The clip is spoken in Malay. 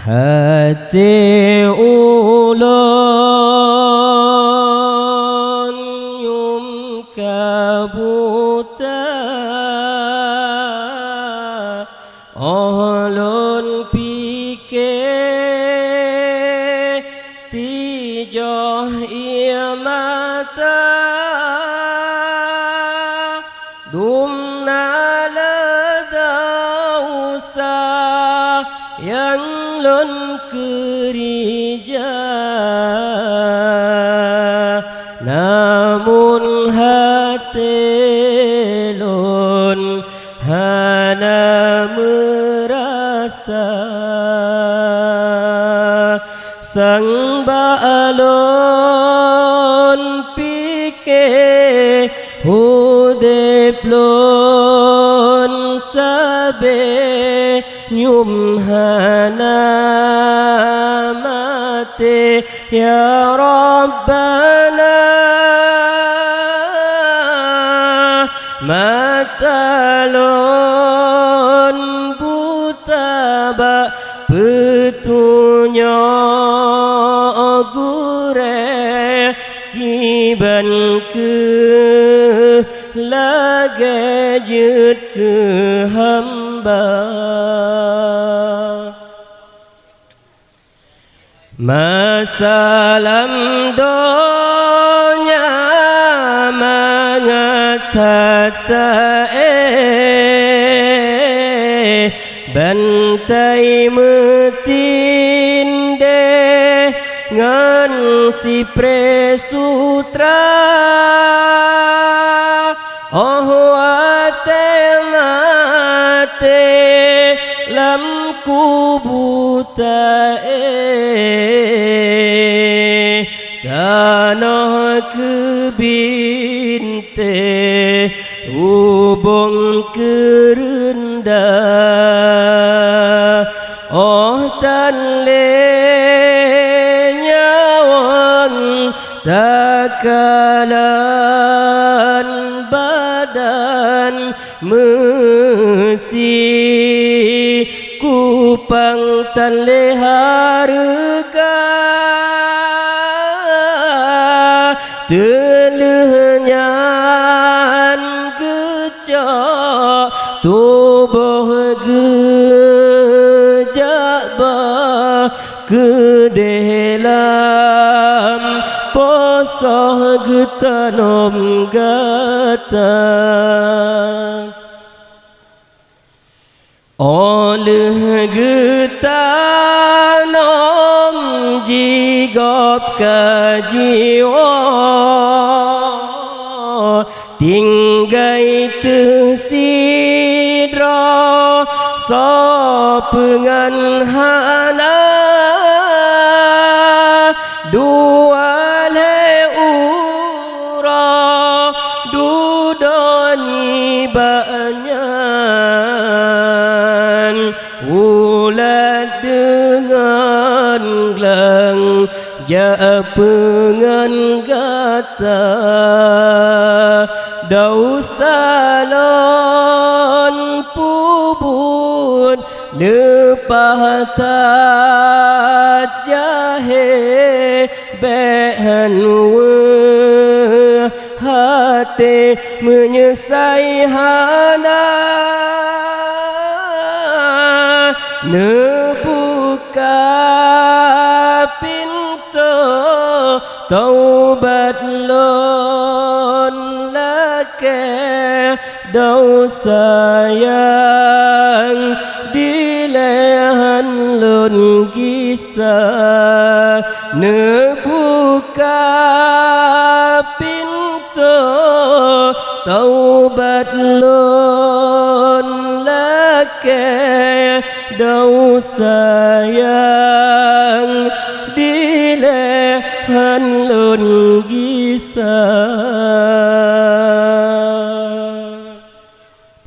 hati ulun yum kabuta ulun pikir tijoh ia mata dumna ledausa yang lon kerja namun hati lon hana merasa sang balon pikir hudip lon sabe nyum hana mati ya Rabbana matalon buta ba petunya gure kiban ke lagajut ke hamba masalam donya mangatata bantai metinde ngan si presutra oh ate mate lam kubuta tanah kebinte hubung kerendah oh tanle nyawang takalan badan mesi kupang tanle harga telehnya gecak tubuh gejabah ke dalam posoh getanom gata oleh getanom jigop kajiwa tinggai tersidra sopengan hana dua leura dudoni banyan ulat dengan gelang japengan gata dausalon pubun lepah jahe behan hati menyesai hana nebuka pintu taubat lon lake dosa yang dilehan lon kisah nebuka pintu taubat lon lake dosa yang dilehan lon kisah